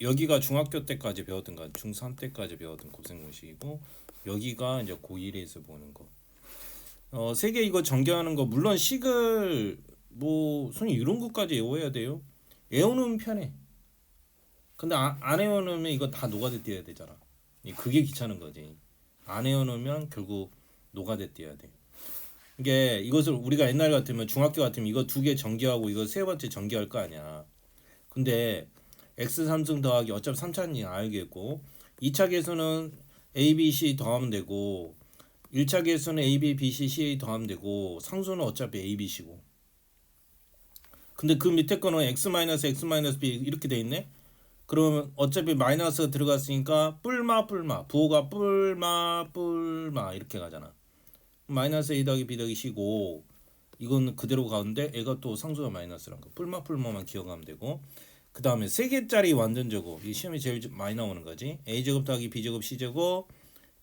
여기가 중학교 때까지 배웠던 거, 중3 때까지 배웠던 곱셈 공식이고 여기가 이제 고1에서 보는 거. 세 개 이거 전개하는 거 물론 식을 뭐 손이 이런 것까지 외워야 돼요. 외우는 편해. 근데 안 외워놓으면 이거 다 노가다 띄어야 되잖아. 그게 귀찮은 거지. 안 외워놓으면 결국 노가다 띄어야 돼. 이게 이것을 우리가 옛날 같으면 중학교 같으면 이거 두 개 전개하고 이거 세 번째 전개할 거 아니야. 근데 x 3승 더하기 어차피 3차니 알겠고 2차 계수는 a, b, c 더하면 되고 1차 계수는 a, b, b, c, c, a 더하면 되고 상수는 어차피 a, b, c고 근데 그 밑에 거는 x 마이너스 x 마이너스 b 이렇게 돼 있네. 그러면 어차피 마이너스 들어갔으니까 뿔마 부호가 뿔마 이렇게 가잖아. 마이너스 a 더하기 b 더하기 c고 이건 그대로 가는데 애가 또 상수가 마이너스란 거. 뿔마만 기억하면 되고 그 다음에 3개짜리 완전 제곱 이 시험이 제일 많이 나오는 거지. a제곱 더하기 b제곱 c제곱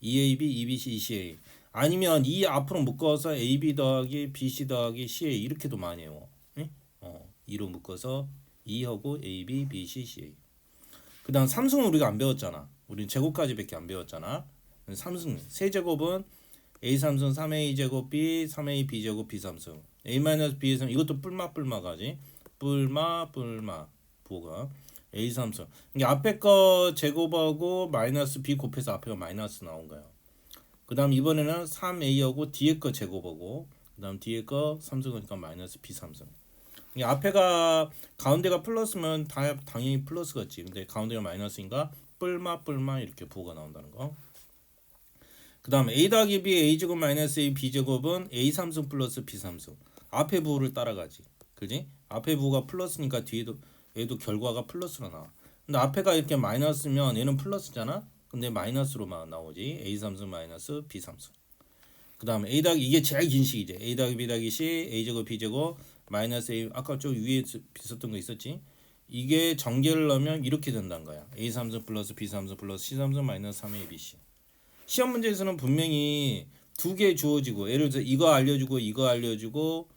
2ab 2bc 2ca 아니면 이 앞으로 묶어서 ab 더하기 bc 더하기 ca 이렇게도 많이 해요. 응? 2로 묶어서 2하고 ab bc ca 그 다음 삼승은 우리가 안 배웠잖아. 우리는 제곱까지밖에 안 배웠잖아. 삼승 세제곱은 a 삼승 3a 제곱 b 3a b 제곱 b 삼승 a 마이너스 b 삼 이것도 뿔마 가지. 뿔마 부호가 a 삼승 이게 앞에 거 제곱하고 마이너스 b 곱해서 앞에가 마이너스 나온 거야. 그 다음 이번에는 3a하고 뒤에 거 제곱하고 그 다음 뒤에 거 삼승이니까 마이너스 b 삼승. 이게 앞에가 가운데가 플러스면 당연히 플러스겠지. 근데 가운데가 마이너스인가 뿔마 이렇게 부호가 나온다는 거. 그 다음에 a 더하기 b a제곱 마이너스 a b제곱은 a 삼승 플러스 b 삼승 앞에 부호를 따라가지. 그지? 앞에 부호가 플러스니까 뒤에도 얘도 결과가 플러스로 나와. 근데 앞에가 이렇게 마이너스면 얘는 플러스잖아. 근데 마이너스로만 나오지. a 삼승 마이너스 b 삼승. 그 다음에 a 더하기 이게 제일 긴 식이지. a 더하기 b 더하기 c a제곱 b제곱 마이너스 a 아까 저 위에 비슷한 거 있었지. 이게 전개를 넣으면 이렇게 된다는 거야. a 삼승 플러스 b 삼승 플러스 c 삼승 마이너스 3a bc. 시험 문제에서는 분명히 두 개 주어지고 예를 들어서 이거 알려주고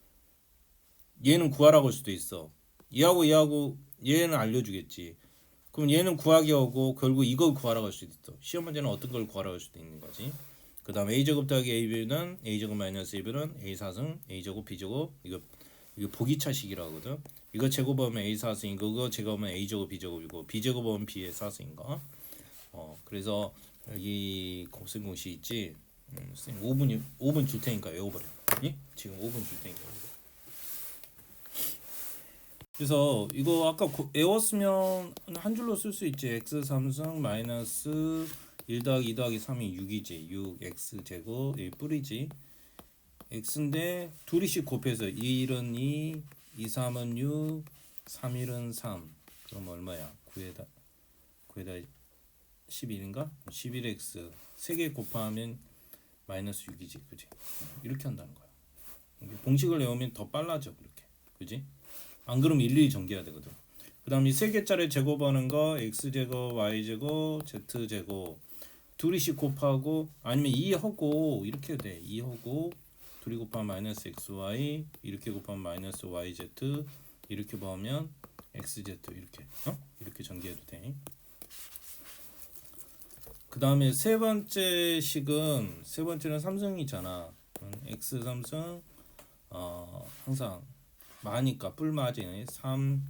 얘는 구하라고 할 수도 있어. 얘하고 얘는 알려주겠지. 그럼 얘는 구하기 하고 결국 이거 구하라고 할 수도 있어. 시험 문제는 어떤 걸 구하라고 할 수도 있는 거지. 그 다음 a제곱 더하기 ab는 a제곱 마이너스 ab는 a4승 a제곱 b제곱 이거 보기차식이라고 하거든. 이거 제곱하면 a4승인 거 그거 제곱하면 a제곱 b제곱이고 b제곱하면 b의 4승인 거. 그래서 여기 곱셈 공식 있지. 5분 줄 테니까 외워버려. 예? 지금 5분 줄 테니까 외워버려. 그래서 이거 아까 외웠으면 한 줄로 쓸 수 있지. x 3승 마이너스 1 더하기 2 더하기 3이 6이지. 6x 제곱 이 뿌리지. x인데 둘이씩 곱해서 1은 2, 2, 3은 6, 3, 1은 3. 그럼 얼마야? 9에다 11인가? 11x 3개 곱하면 마이너스 6이지. 그지? 이렇게 한다는 거야. 공식을 외우면 더 빨라져. 그렇게. 그지? 안 그러면 일일이 전개해야 되거든. 그 다음 이 3개짜리 제곱하는 거 x제곱, y제곱, z제곱 둘이씩 곱하고 아니면 2하고 이렇게 돼. 2하고 둘이 곱하면 마이너스 xy 이렇게 곱하면 마이너스 yz 이렇게 보면 xz 이렇게 이렇게 전개해도 돼. 그 다음에 세 번째는 삼승이잖아. x 삼승 항상 마니까 뿔마지 3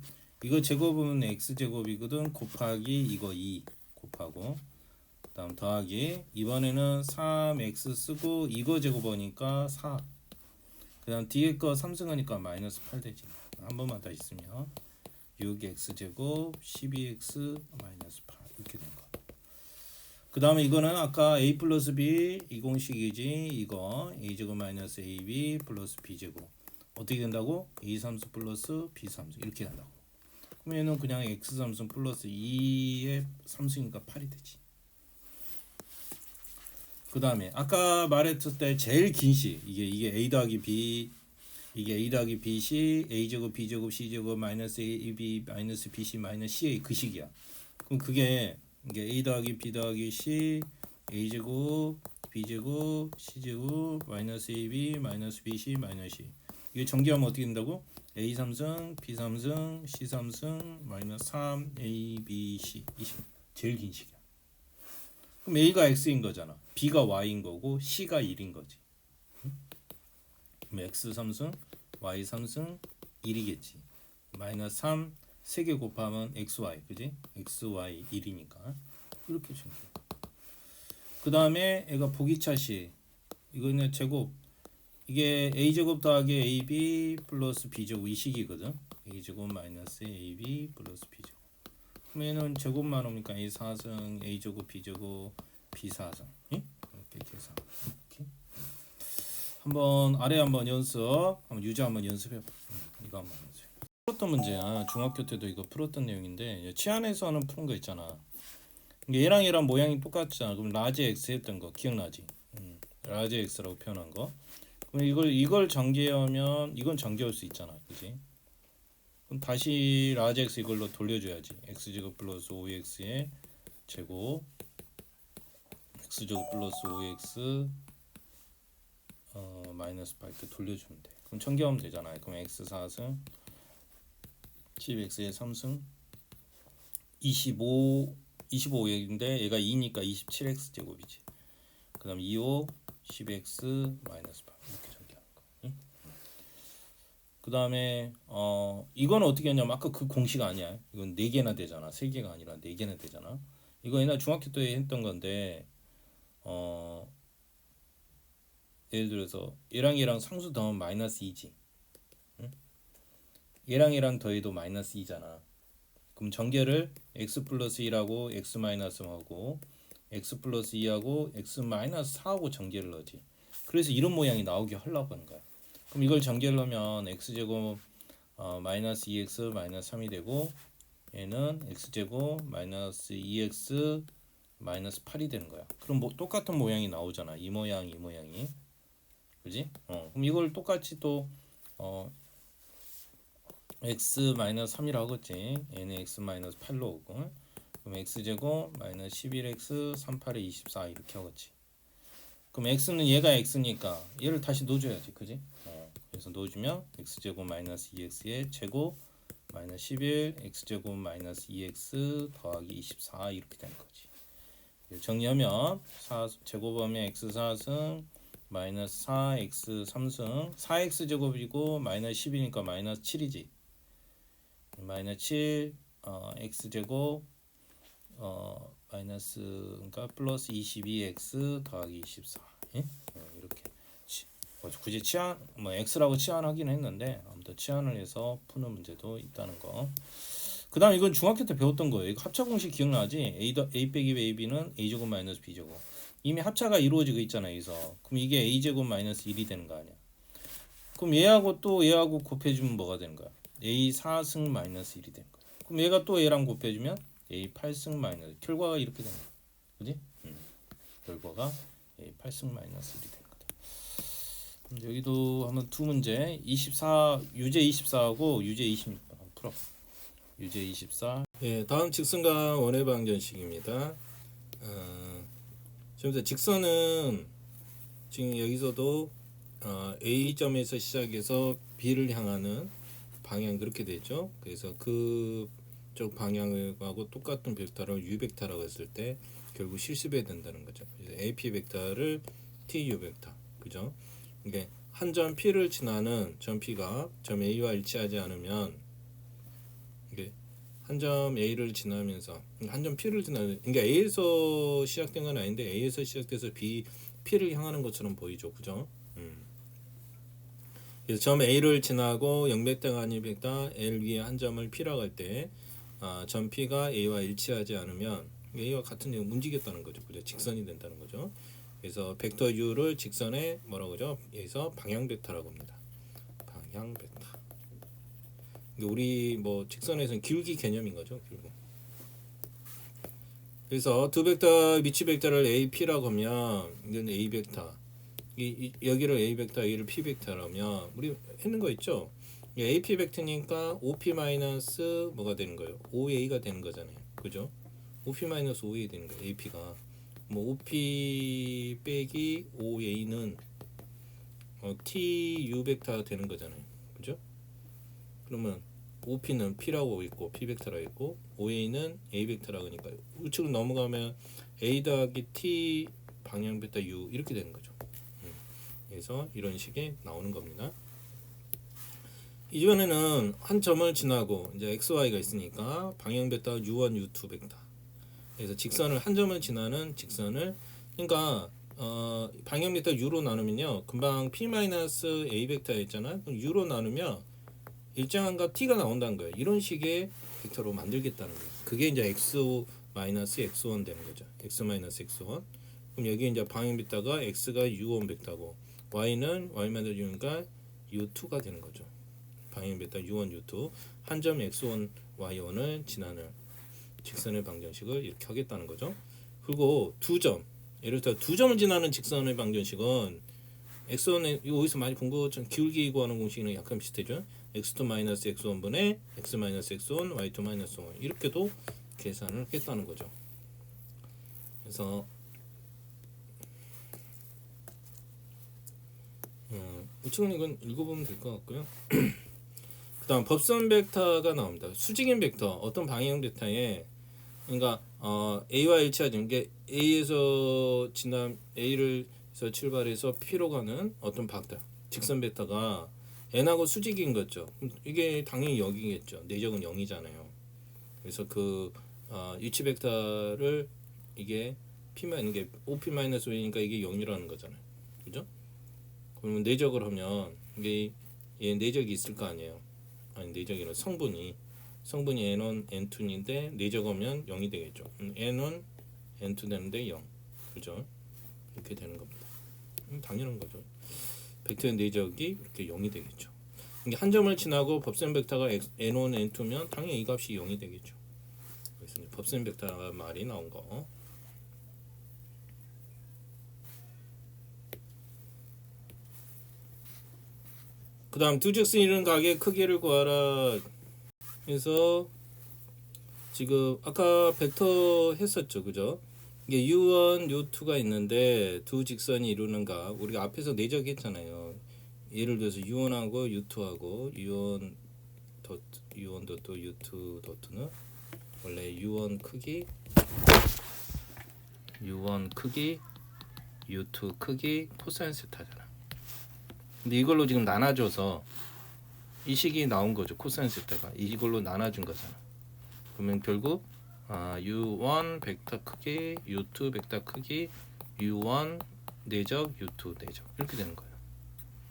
이거 제곱은 x 제곱이거든. 곱하기 이거 2 곱하고 그다음 더하기 이번에는 3x 쓰고 이거 제곱하니까 4 그다음 뒤에 거 삼승하니까 마이너스 8 되지. 한 번만 더 있으면 6x 제곱 12x 마이너스 8 이렇게 된 거. 그 다음에 이거는 아까 a 플러스 b 이 공식이지. 이거 a 제곱 마이너스 ab 플러스 b 제곱 어떻게 된다고? a 삼승 플러스 b 삼승 이렇게 된다고. 그럼 얘는 그냥 x 삼승 플러스 2의 삼승이니까 8이 되지. 그 다음에 아까 말했을 때 제일 긴 식 이게 a 더하기 b 이게 a 더하기 bc a 제곱 b 제곱 c 제곱 마이너스 ab 마이너스 bc 마이너스 ca 그 식이야. 그럼 그게 이게 a 더하기 b 더하기 c a 제곱 b 제곱 c 제곱 마이너스 ab 마이너스 bc 마이너스 c 이게 전개하면 어떻게 된다고? A 3승, B 3승, C 3승, 마이너스 3, A, B, C 이 식. 제일 긴 식이야. 그럼 A가 X인 거잖아. B가 Y인 거고 C가 1인 거지. 그럼 X 3승, Y 3승 1이겠지. 마이너스 3 3개 곱하면 XY 그지? XY 1이니까 이렇게 주면 돼. 그 다음에 애가 보기차식 이거는 제곱 이게 a제곱 더하기 ab 플러스 b제곱 이 식이거든. a제곱 마이너스 ab 플러스 b제곱. 그럼 얘는 제곱만 오니까 a 4승 a제곱 b제곱 b 4승 이렇게 계산. 이렇게. 한번 아래 한번 연습 한번 유제 한번 연습해봐. 이거 한번 연습. 풀었던 문제야. 중학교 때도 이거 풀었던 내용인데 치안에서는 푸는 거 있잖아. 얘랑 얘랑 모양이 똑같잖아. 그럼 라지 x 했던 거 기억나지? 라지 x라고 표현한 거. 그럼 이걸 전개하면 이건 전개할 수 있잖아, 그지? 그럼 다시 라지 x 이걸로 돌려줘야지. x 제곱 플러스 5x의 제곱 x 제곱 플러스 5x 마이너스 8 이렇게 돌려주면 돼. 그럼 전개하면 되잖아. 그럼 x 4승 10x의 3승 25x인데 얘가 2니까 27x 제곱이지. 그 다음 25 10x 마이너스 8 이렇게 전개하는 거. 응? 그 다음에 이거는 어떻게 하냐면 아까 그 공식 아니야. 이건 4개나 되잖아. 3개가 아니라 4개나 되잖아. 이거 옛날 중학교 때 했던 건데 예를 들어서 얘랑 얘랑 상수 더하면 마이너스 2지. 응? 얘랑 더해도 마이너스 2잖아. 그럼 전개를 x 플러스 1하고 x 마이너스 하고 x 플러스 2하고 x 마이너스 4하고 전개를 넣지. 그래서 이런 모양이 나오게 하려고 하는 거야. 그럼 이걸 전개를 하면 x제곱 마이너스 2x 마이너스 3이 되고 얘는 x제곱 마이너스 2x 마이너스 8이 되는 거야. 그럼 뭐 똑같은 모양이 나오잖아. 이 모양이. 그지? 그럼 이걸 똑같이 또 x 마이너스 3이라고 했지. 얘는 x 마이너스 8로 오고 그럼 x제곱 마이너스 11x 38에 24 이렇게 하겠지. 그럼 x는 얘가 x니까 얘를 다시 넣어줘야지. 그지? 그래서 넣어주면 x제곱 마이너스 2x의 제곱 마이너스 11 x제곱 마이너스 2x 더하기 24 이렇게 되는 거지. 정리하면 4 제곱하면 x 4승 마이너스 4x 3승 4x 제곱이고 마이너스 10이니까 마이너스 7이지. 마이너스 7 x제곱 마이너스 그러니까 플러스 22x 더하기 24 예? 이렇게 굳이 치환 뭐 x라고 치환하긴 했는데 아무튼 치환을 해서 푸는 문제도 있다는 거. 그다음 이건 중학교 때 배웠던 거예요. 이거 합차 공식 기억나지? a 빼기 ab는 a제곱 마이너스 b제곱. 이미 합차가 이루어지고 있잖아 여기서. 그럼 이게 a제곱 마이너스 1이 되는 거 아니야. 그럼 얘하고 또 얘하고 곱해주면 뭐가 되는 거야? a 4승 마이너스 1이 되는 거야. 그럼 얘가 또 얘랑 곱해주면 a 8승 마이너스 결과가 이렇게 되는 거야. 그지? 결과가 a 8승 마이너스 1이 되는 거다. 여기도 한번 두 문제 24 유제 24하고 유제 26 한번 풀어. 유제 24. 예, 다음 직선과 원의 방정식입니다. 지금 직선은 지금 여기서도 A점에서 시작해서 B를 향하는 방향 그렇게 되죠. 그래서 그쪽 방향하고 똑같은 벡터를 U 벡터라고 했을 때 결국 실습해야 된다는 거죠. 그래서 AP 벡터를 TU 벡터, 그죠? 이게 한 점 P를 지나는 점 P가 점 A와 일치하지 않으면 이게 한 점 A를 지나면서 한 점 P를 지나는 그러니까 A에서 시작된 건 아닌데 A에서 시작돼서 P를 향하는 것처럼 보이죠, 그죠? 그래서 점 A를 지나고 0벡터가 아닌 벡터 L 위에 한 점을 P라고 할 때 점 P가 A와 일치하지 않으면 A와 같은 내용 움직였다는 거죠, 그죠? 직선이 된다는 거죠. 그래서 벡터 U를 직선의 뭐라고 하죠? 여기서 방향 벡터라고 합니다. 방향 벡터. 우리 뭐 직선에서는 길기 개념인 거죠, 결국. 그래서 두 벡터 미치 벡터를 A, P라고 하면 이건 A 벡터. 여기를 A 벡터, A를 P 벡터라면 우리 했는 거 있죠? AP 벡터니까 OP 마이너스 뭐가 되는 거예요? OA가 되는 거잖아요, 그죠? OP 마이너스 OA 되는 거예요, AP가. 뭐 OP 빼기 OA는 TU 벡터가 되는 거잖아요, 그죠? 그러면 OP는 P라고 있고 P 벡터라고 있고 OA는 A 벡터라고 하니까 우측으로 넘어가면 A 더하기 T 방향 벡터 U 이렇게 되는 거죠. 그래서 이런 식이 나오는 겁니다. 이번에는 한 점을 지나고 이제 XY가 있으니까 방향 벡터 U1, U2 벡터. 그래서 직선을 한 점을 지나는 직선을 그러니까 방향 벡터 U로 나누면요. 금방 P-A 벡터였잖아요. 그럼 U로 나누면 일정한 값 T가 나온다는 거예요. 이런 식의 벡터로 만들겠다는 거예요. 그게 이제 X-X1 되는 거죠. X-X1. 그럼 여기 이제 방향 벡터가 X가 U1 벡터고 Y는 Y-U니까 U2가 되는 거죠. 방향 벡터 U1, U2 한 점 X1, Y1을 지나는 직선의 방정식을 이렇게 하겠다는 거죠. 그리고 두 점, 예를 들어 두 점을 지나는 직선의 방정식은 X1에 여기서 많이 본 것처럼 기울기 구하는 공식이랑 약간 비슷하죠. X2 마이너스 X1분의 X 마이너스 X1, Y2 마이너스 1 이렇게도 계산을 하겠다는 거죠. 그래서 우측은 이건 읽어보면 될 것 같고요. 그 다음 법선 벡터가 나옵니다. 수직인 벡터, 어떤 방향 벡터에 그러니까 A와 일치하는 게 A에서 A를서 출발해서 P로 가는 어떤 벡터, 직선 벡터가 N하고 수직인 거죠. 이게 당연히 여기겠죠. 내적은 0이잖아요. 그래서 그 위치 벡터를 이게 P만 이게 OP-O니까 이게 0이라는 거잖아요. 그죠? 그러면 내적을 하면 이게 얘 내적이 있을 거 아니에요. 아니 내적이란 성분이 N1, N2인데 내적하면 0이 되겠죠. N1, N2 되는데 0. 그죠? 이렇게 되는 겁니다. 당연한 거죠. 벡터의 내적이 이렇게 0이 되겠죠. 이게 한 점을 지나고 법선 벡터가 N1, N2면 당연히 이 값이 0이 되겠죠. 그래서 법선 벡터 말이 나온 거. 그 다음 두 직선 이루는 각의 크기를 구하라. 그래서 지금 아까 벡터 했었죠. 그죠? 이게 U1, U2가 있는데 두 직선이 이루는 각 우리가 앞에서 내적했잖아요. 예를 들어서 U1하고 U2하고 U1 도트 U2 도트는 원래 U1 크기 U2 크기 코사인 세타잖아. 근데 이걸로 지금 나눠줘서 이 식이 나온 거죠. 코사인 세타가 이걸로 나눠준 거잖아. 그러면 결국 U1 벡터 크기, U2 벡터 크기, U1 내적, U2 내적 이렇게 되는 거예요.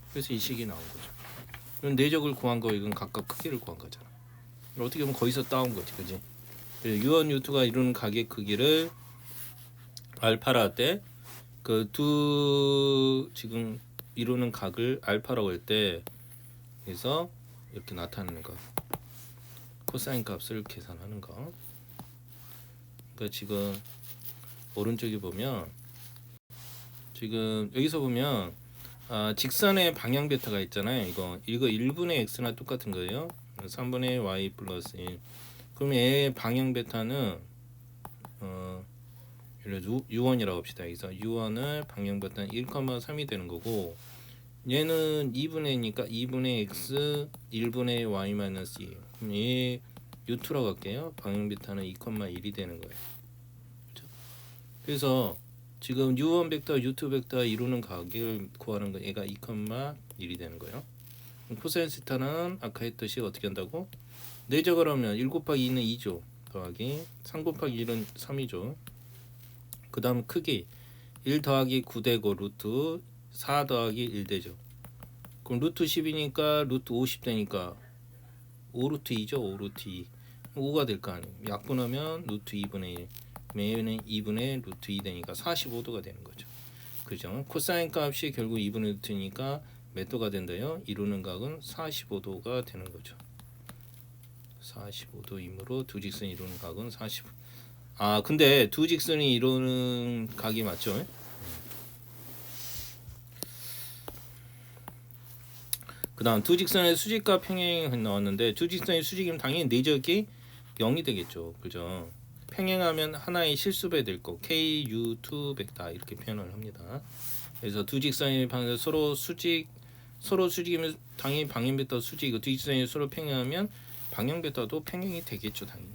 그래서 이 식이 나온 거죠. 그럼 내적을 구한 거 이건 각각 크기를 구한 거잖아. 어떻게 보면 거기서 따온 거지, 그지? U1, U2가 이루는 각의 크기를 알파라 할 때 그 두 지금 이루는 각을 알파라고 할 때 그래서 이렇게 나타내는 거. 코사인 값을 계산하는 거. 그러니까 지금 오른쪽에 보면 지금 여기서 보면 직선의 방향 벡터가 있잖아요. 이거 1분의 x나 똑같은 거예요. 3분의 y 플러스 1. 그럼 얘의 방향 벡터는 U1이라고 합시다. 여기서 U1을 방향 벡터는 1,3이 되는 거고 얘는 2분의니까 2분의 x 1분의 y 마이너스 2. 그럼 얘 U2라고 할게요. 방향 벡터는 2,1이 되는 거예요. 그렇죠? 그래서 지금 U1 벡터, U2 벡터 이루는 각을 구하는 거 얘가 2,1이 되는 거예요. 코사인 세타는 아까 했듯이 어떻게 한다고? 내적을 하면 1 곱하기 2는 2죠. 더하기 3 곱하기 1은 3이죠. 그 다음 크기 1 더하기 9 되고 루트 4 더하기 1 되죠. 그럼 루트 10이니까 루트 50 되니까 5 루트 2죠. 5 루트 2 5가 될 거 아니에요. 약분하면 루트 2분의 1 매는 2분의 루트 2 되니까 45도가 되는 거죠. 그죠? 코사인 값이 결국 2분의 루트니까 몇 도가 된다요? 이루는 각은 45도가 되는 거죠. 45도이므로 두 직선이 이루는 각은 45. 근데 두 직선이 이루는 각이 맞죠? 그 다음 두 직선의 수직과 평행 나왔는데 두 직선의 수직이면 당연히 내적이 0이 되겠죠. 그죠? 평행하면 하나의 실수배 될 거 KU2 벡터 이렇게 표현을 합니다. 그래서 두 직선이 서로 수직 서로 수직이면 당연히 방향 벡터 수직이고 두 직선이 서로 평행하면 방향 벡터도 평행이 되겠죠, 당연히.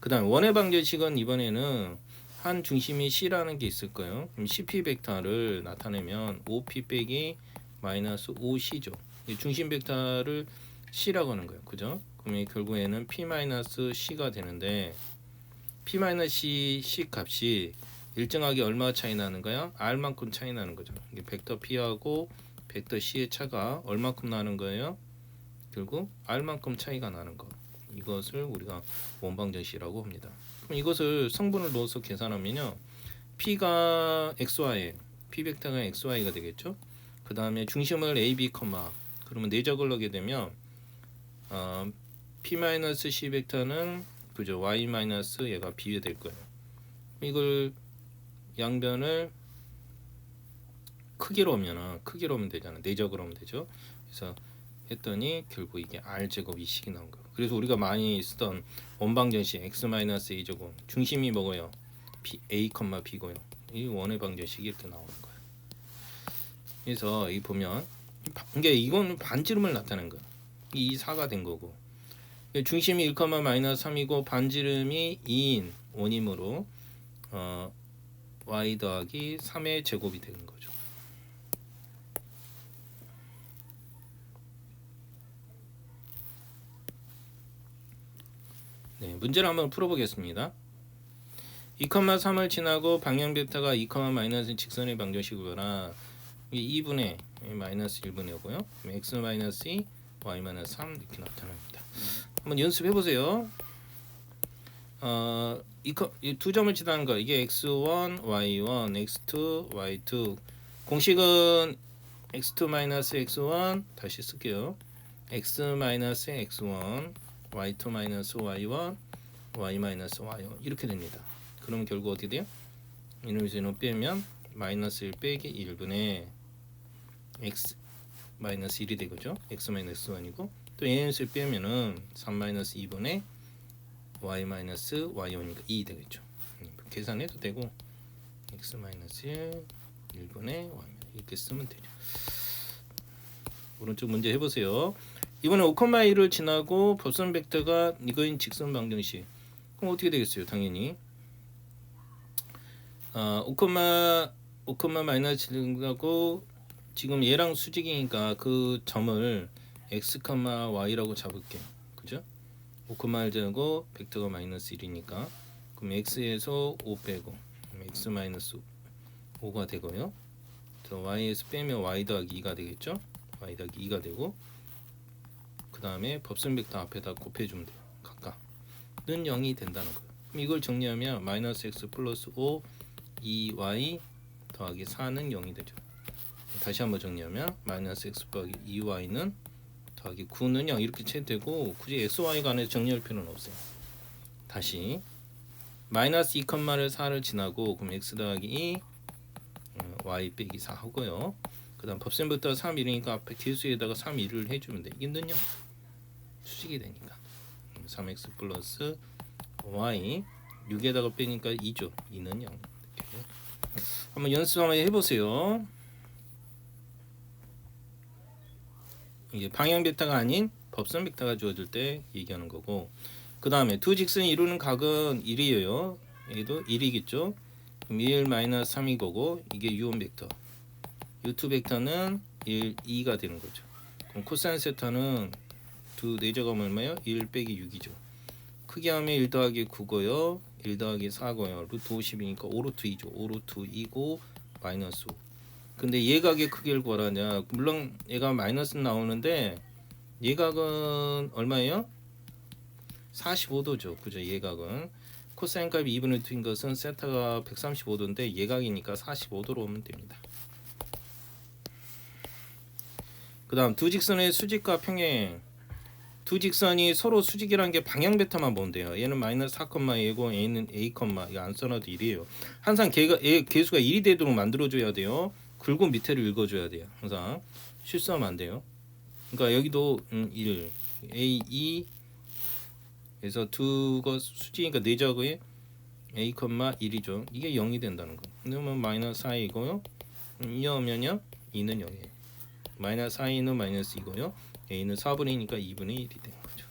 그다음 원의 방정식은 이번에는 한 중심이 C라는 게 있을 거예요. 그럼 CP 벡터를 나타내면 OP 빼기 마이너스 OC죠. 중심 벡터를 C라고 하는 거예요. 그죠? 그러면 결국에는 P 마이너스 C가 되는데 P 마이너스 C 값이 일정하게 얼마 차이 나는 거야? R만큼 차이 나는 거죠. 이게 벡터 P하고 벡터 C의 차가 얼마큼 나는 거예요? 결국 R만큼 차이가 나는 거. 이것을 우리가 원방정식이라고 합니다. 그럼 이것을 성분을 넣어서 계산하면요, P가 XY, P 벡터가 XY가 되겠죠. 그 다음에 중심을 A, B, 그러면 내적을 넣게 되면 P-C 벡터는 그죠, Y- 얘가 B에 될 거예요. 이걸 양변을 크기로 오면 되잖아. 내적으로 오면 되죠. 그래서 했더니 결국 이게 R 제곱 이식이 나온 거예요. 그래서 우리가 많이 쓰던 원방정식 X-A 제곱 중심이 뭐고요? A, B고요. 이 원의 방정식이 이렇게 나오는 거예요. 그래서 이 보면 이게 이건 반지름을 나타낸 거예요. 이 4가 된 거고 중심이 1,-3이고 반지름이 2인 원이므로 y 더하기 3의 제곱이 되는 거죠. 네, 문제를 한번 풀어보겠습니다. 2,3을 지나고 방향 벡터가 2,- 직선의 방정식이거나 2분의 마이너스 1분의 5고요. x-2, y-3 이렇게 나타납니다. 한번 연습해 보세요. 이 두 점을 지나는 거 이게 x1, y1, x2, y2. 공식은 x2 x1 다시 쓸게요. x-x1, y2 y1, y y1 이렇게 됩니다. 그러면 결국 어떻게 돼요? 이놈에서 빼면 마이너스 1 빼기 1분의 x 마이너스 1이 되겠죠. x-x1이고 또 얘를 빼면은 3-2분의 y y1이니까 2 되겠죠. 계산해도 되고 x-1 1분의 y 이렇게 쓰면 되죠. 오른쪽 문제 해보세요. 이번에 5,1을 지나고 법선 벡터가 이거인 직선 방정식. 그럼 어떻게 되겠어요? 당연히 5, 마이너스 지나고 지금 얘랑 수직이니까 그 점을 x, y라고 잡을게요. 그죠? 5,1 제곱 벡터가 마이너스 1이니까 그럼 x에서 5 빼고 x 마이너스 5가 되고요. 또 y에서 빼면 y 더하기 2가 되겠죠? y 더하기 2가 되고 그 다음에 법선 벡터 앞에다 곱해주면 돼요. 각각는 0이 된다는 거예요. 그럼 이걸 정리하면 마이너스 x 플러스 5 2y 더하기 4는 0이 되죠. 다시 한번 정리하면 마이너스 x 더하기 2y는 더하기 9는 0 이렇게 채되고 굳이 xy 간에 정리할 필요는 없어요. 다시 마이너스 2,를 4를 지나고 그럼 x 더하기 2 y 빼기 4 하고요. 그 다음 법선부터 3, 1이니까 앞에 개수에다가 3, 1을 해주면 돼. 이게 는 0 수직이 되니까 3x 플러스 y 6에다가 빼니까 2죠. 2는 0 이렇게. 한번 연습 한번 해보세요. 이게 방향 벡터가 아닌 법선 벡터가 주어질 때 얘기하는 거고 그 다음에 두 직선이 이루는 각은 1이에요. 여기도 1이겠죠. 그럼 1 마이너스 3이 거고 이게 유온 벡터 U2 벡터는 1, 2가 되는 거죠. 그럼 코사인 세타는 두 내적하면 얼마예요? 1 빼기 6이죠. 크게 하면 1 더하기 9고요. 1 더하기 4고요. 루트 50이니까 5 루트 2죠. 5 루트 2고 마이너스 5. 근데 예각의 크기를 구하라냐. 물론 얘가 마이너스 나오는데 예각은 얼마예요? 45도죠. 그죠? 예각은 코사인 값이 2분의 2인 것은 세타가 135도인데 예각이니까 45도로 오면 됩니다. 그 다음 두 직선의 수직과 평행. 두 직선이 서로 수직이라는 게 방향 벡터만 본대요. 얘는 마이너스 4,2고 얘는 a, 이거 안 써놔도 1이에요. 항상 개수가 1이 되도록 만들어줘야 돼요. 굵은 밑에를 읽어줘야 돼요. 항상 실수하면 안 돼요. 그러니까 여기도 1, a, 2 그래서 두가 수직이니까 내적의 a, 1이죠. 이게 0이 된다는 거. 그러면 마이너스 4이고요. 2 넣으면요 2는 0이에요. 마이너스 i는 마이너스 2고요. a는 4분의 2니까 2분의 1이 된 거죠.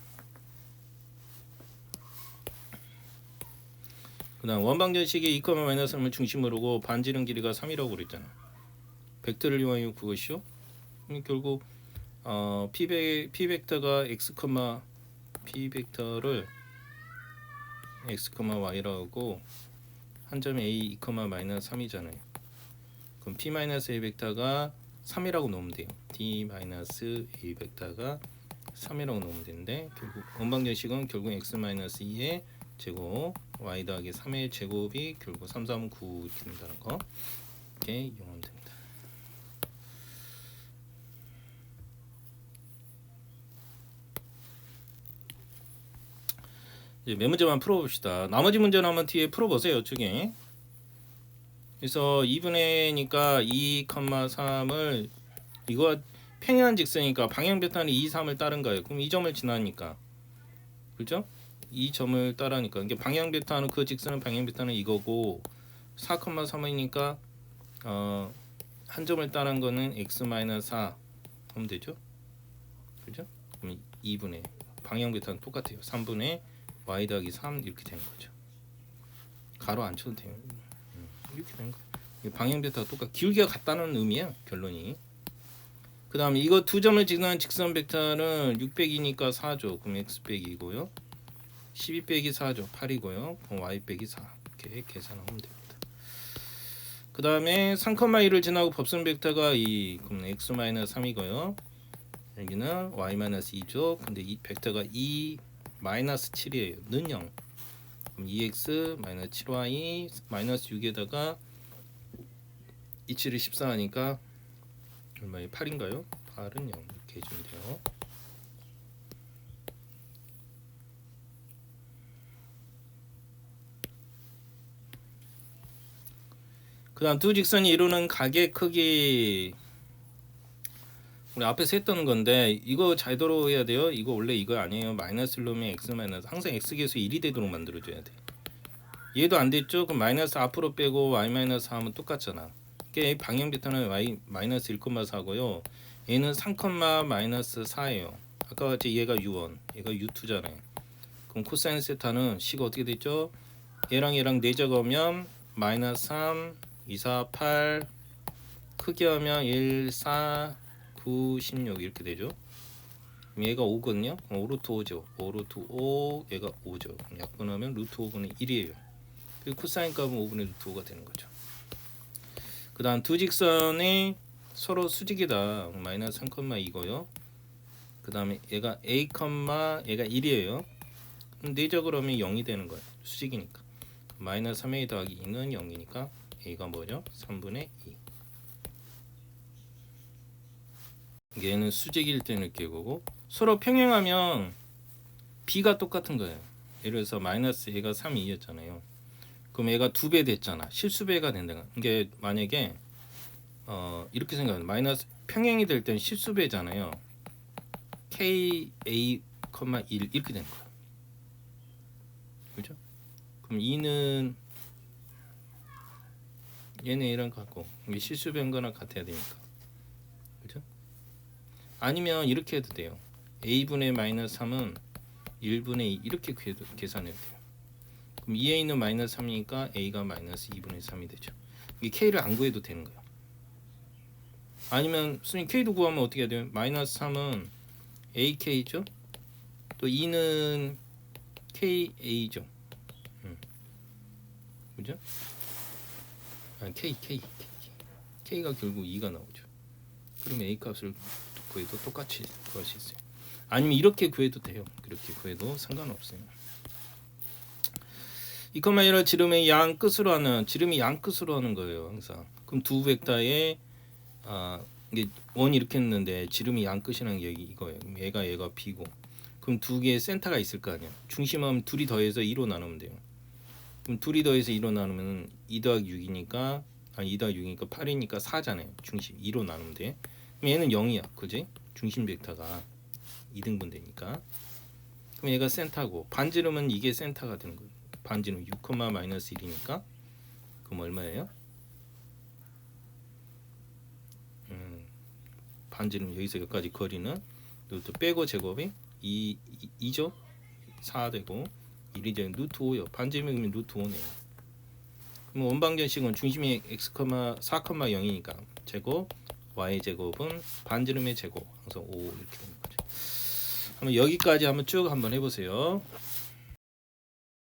그 다음 원방정식의 2, 마이너스 3을 중심으로 고 반지름 길이가 3이라고 그랬잖아. 벡터를 이용하여 그것이요. 결국 p 벡터가 x, p 벡터를 x, y라고 하고 한 점이 a, 마이너스 3이잖아요. 그럼 p 마이너스 a 벡터가 3이라고 놓으면 돼요. d 마이너스 a 벡터가 3이라고 놓으면 되는데 결국 원방정식은 결국 x 마이너스 2의 제곱 y 더하기 3의 제곱이 결국 3, 3, 9 이렇게 된다는 거 이렇게 이용하면 됩니다. 이제 몇 문제만 풀어봅시다. 나머지 문제는 한번 뒤에 풀어보세요. 저게 그래서 2분의니까 2, 3을 이거 평행한 직선이니까 방향 베타는 2, 3을 따른 거예요. 그럼 이 점을 지나니까 그죠? 이 점을 따라니까 이게 방향 베타는 그 직선은 방향 베타는 이거고 4, 3이니까 한 점을 따른 거는 x 마이너스 4 하면 되죠? 그죠? 그럼 2분의 방향 베타는 똑같아요. 3분의 y 더하기 3 이렇게 되는 거죠. 가로 안 쳐도 돼요. 이렇게 되는 거예요. 방향 베타가 똑같 기울기가 같다는 의미야 결론이. 그 다음에 이거 두 점을 지나는 직선 벡터는 600이니까 4죠. 그럼 x 빼기 2고요. 12 빼기 4죠. 8이고요. 그럼 y 빼기 4 이렇게 계산하면 됩니다. 그 다음에 3,2를 지나고 법선 벡터가 2 그럼 x 마이너스 3이고요. 여기는 y 마이너스 2죠. 근데 이 벡터가 2 마이너스 7이에요. 는 0. 그럼 2x 마이너스 7y 마이너스 6에다가 2, 7이 14하니까 얼마에 8인가요? 8은 0 이렇게 해주면 돼요. 그 다음 두 직선이 이루는 각의 크기 우리 앞에서 했던 건데 이거 잘 들어야 돼요. 이거 원래 이거 아니에요. 마이너스 1로면 x 마이너스 항상 x계수 1이 되도록 만들어줘야 돼. 얘도 안 됐죠? 그럼 마이너스 앞으로 빼고 y 마이너스 4 하면 똑같잖아. 그러니까 방향 베타는 y 마이너스 1,4고요. 얘는 3, 마이너스 4예요. 아까 같이 얘가 u1, 얘가 u2잖아요. 그럼 코사인 세타는 c가 어떻게 됐죠? 얘랑 내적으면 마이너스 3, 2, 4, 8 크게 하면 1, 4, 9, 16 이렇게 되죠. 그럼 얘가 5거든요. 5 루트 5죠. 5 루트 5 얘가 5죠. 약분하면 루트 5분의 1이에요. 그리고 코사인 값은 5분의 루트 5가 되는 거죠. 그 다음 두 직선이 서로 수직이다. 마이너스 3,2고요. 그 다음에 얘가 a, 얘가 1이에요. 내적으로 하면 0이 되는 거예요. 수직이니까. 마이너스 3a 더하기 2는 0이니까 a가 뭐죠? 3분의 2. 얘는 수직일 때는 이렇게 보고 서로 평행하면 b가 똑같은 거예요. 예를 들어서 마이너스 얘가 3, 2였잖아요. 그럼 얘가 2배 됐잖아. 실수배가 된다. 이게 만약에 이렇게 생각하면 마이너스 평행이 될 때는 실수배잖아요. k, a, 1 이렇게 되는 거예요. 그죠? 그럼 2는 얘는 얘랑 같고 실수배인 거나 같아야 되니까. 그죠? 아니면 이렇게 해도 돼요. a분의 마이너스 3은 1분의 2 이렇게 계산해도 돼요. 그럼 2a는 마이너스 3이니까 a가 마이너스 2분의 3이 되죠. 이게 k를 안 구해도 되는 거예요. 아니면 선생님 k도 구하면 어떻게 해야 돼요? 마이너스 3은 ak죠. 또 2는 ka죠. 그죠? k가 결국 2가 나오죠. 그러면 a 값을 구해도 똑같이 구할 수 있어요. 아니면 이렇게 구해도 돼요. 그렇게 구해도 상관없어요. 2,1을 지름의 양 끝으로 하는 지름이 양 끝으로 하는 거예요. 항상. 그럼 두 벡터에 이게 원 이렇게 했는데 지름이 양 끝이라는 게 이거예요. 얘가 b고. 그럼 두 개의 센터가 있을 거 아니야. 중심하면 둘이 더해서 2로 나누면 돼요. 그럼 둘이 더해서 2로 나누면 2 더하기 6이니까 2 더하기 6이니까 8이니까 4잖아요. 중심 2로 나누면 돼. 그럼 얘는 0이야. 그지? 중심 벡터가 2등분 되니까. 그럼 얘가 센터고 반지름은 이게 센터가 되는 거예요. 반지름 6, 마이너스 1이니까 그럼 얼마예요? 반지름 여기서 여기까지 거리는 또 빼고 제곱이 2죠. 4 되고 1이 되는 루트 5요. 반지름이면 루트 5네요. 그럼 원방정식은 중심이 x, 4,0이니까 제곱 y 제곱은 반지름의 제곱 항상 5 이렇게 되는 거죠. 한번 여기까지 한번 쭉 한번 해보세요.